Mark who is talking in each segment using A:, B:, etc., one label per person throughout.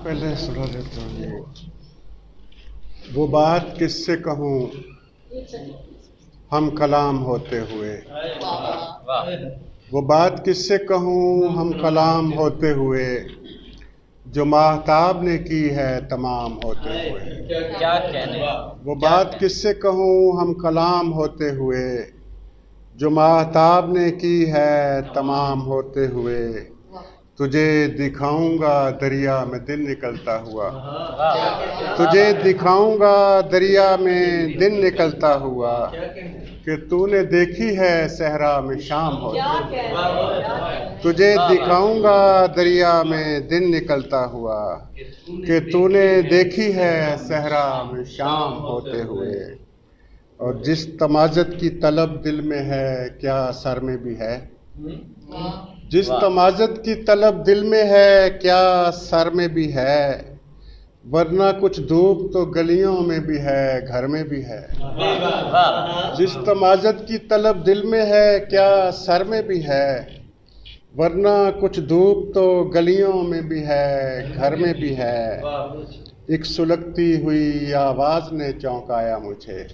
A: पहले सुना देता हूँ ये। वो बात किससे कहूँ हम कलाम होते हुए, वो बात किससे कहूँ हम कलाम होते हुए, जो माहताब ने की है तमाम होते हुए।
B: क्या कहने,
A: वो बात किससे कहूँ हम कलाम होते हुए, जो माहताब ने की है तमाम होते हुए। तुझे दिखाऊंगा दरिया में दिन निकलता हुआ, तुझे दिखाऊंगा दरिया में दिन निकलता हुआ, कि तूने देखी है सहरा में शाम होते हुए। तुझे दिखाऊंगा दरिया में दिन निकलता हुआ, कि तूने देखी है सहरा में शाम होते हुए। और जिस तमाज़त की तलब दिल में है क्या सर में भी है, जिस तमाज़त की तलब दिल में है क्या सर में भी है, वरना कुछ धूप तो गलियों में भी है घर में भी है। जिस तमाज़त की तलब दिल में है क्या सर में भी है, वरना कुछ धूप तो गलियों में भी है घर में भी है। एक सुलगती हुई आवाज़ ने चौंकाया मुझे,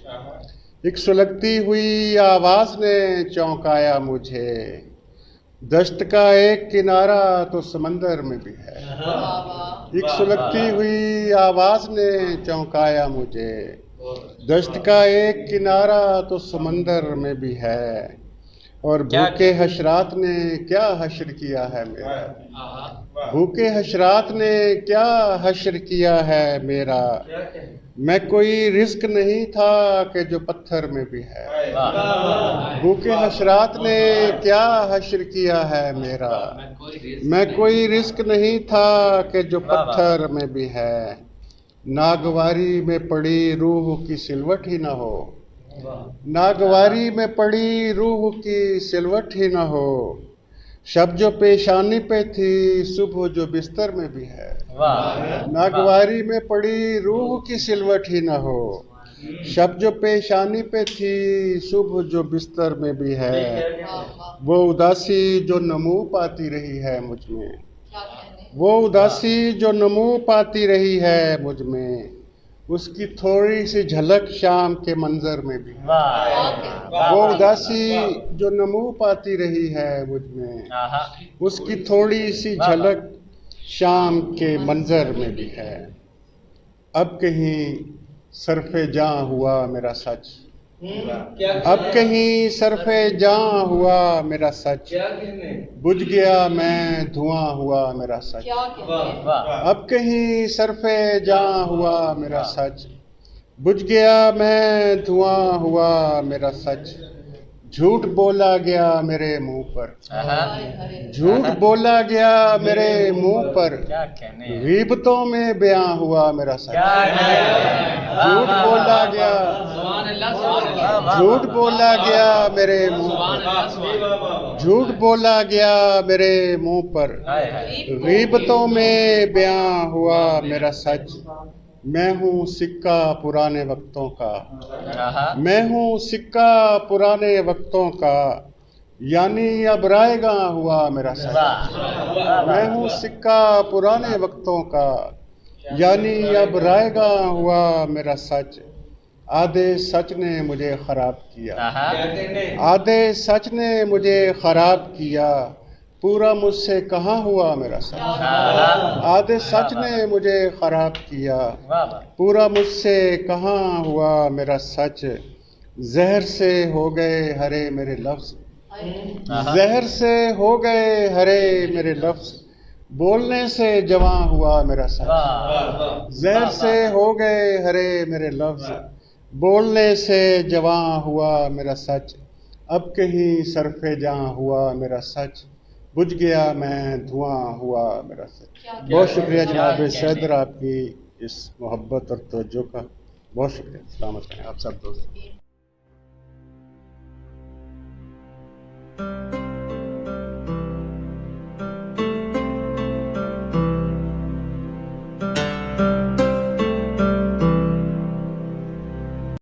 A: एक सुलगती हुई आवाज़ ने चौंकाया मुझे। दश्त का एक किनारा तो समंदर में भी है, एक सुलगती हुई आवाज़ ने चौंकाया मुझे। दश्त का एक किनारा तो समंदर में भी है, और भूखे हशरात ने क्या हश्र किया है मेरा, भूखे हशरात ने क्या हश्र किया है मेरा। मैं कोई रिस्क नहीं था कि जो पत्थर में भी है, भूखे हशरात ने क्या हश्र किया है मेरा। मैं कोई रिस्क नहीं था कि जो पत्थर में भी है। नागवारी में पड़ी रूह की सिलवट ही न हो, नागवारी में पड़ी रूह की सिलवट ही न हो। शब जो पेशानी पे थी सुबह जो बिस्तर में भी है, नागवारी में पड़ी रूह की सिलवट ही न हो। शब जो पेशानी पे थी सुबह जो बिस्तर में भी है। वो उदासी जो नमू पाती रही है मुझ में, वो उदासी जो नमू पाती रही है मुझ में, उसकी थोड़ी सी झलक शाम के मंजर में भी है। वो उदासी जो नमू पाती रही है मुझ में, उसकी थोड़ी सी झलक शाम के मंजर में भी है। अब कहीं सरफ़े जां हुआ मेरा सच, अब कहीं सरफ़े जां हुआ मेरा सच, बुझ गया मैं धुआं हुआ मेरा सच। अब कहीं सरफ़े जां हुआ मेरा सच, बुझ गया मैं धुआं हुआ मेरा सच। झूठ बोला गया मेरे मुंह पर, झूठ बोला गया मेरे मुंह पर, गीबतों में बयां हुआ मेरा सच। झूठ बोला गया, झूठ बोला गया मेरे मुंह पर, झूठ बोला गया मेरे मुंह पर, गीबतों में बयां हुआ मेरा सच। मैं हूँ सिक्का पुराने वक्तों का, मैं हूँ सिक्का पुराने वक्तों का, यानी अब रायगा हुआ मेरा सच। मैं हूँ सिक्का पुराने वक्तों का, यानी अब रायगा हुआ मेरा सच। आधे सच ने मुझे खराब किया, आधे सच ने मुझे खराब किया, पूरा मुझसे कहाँ हुआ मेरा सच। आधे सच ने मुझे खराब किया, पूरा मुझसे कहाँ हुआ मेरा सच। जहर से हो गए हरे मेरे लफ्ज़, जहर से हो गए हरे मेरे लफ्ज़, बोलने से जवां हुआ मेरा सच। जहर से हो गए हरे मेरे लफ्ज़, बोलने से जवां हुआ मेरा सच। अब कहीं सरफ़े जां हुआ मेरा सच, बुझ गया मैं धुआं हुआ मेरा सच। बहुत शुक्रिया जनाब सैदर आपकी इस मोहब्बत और तवज्जो का, बहुत शुक्रिया। सलामत रहें आप सब दोस्त।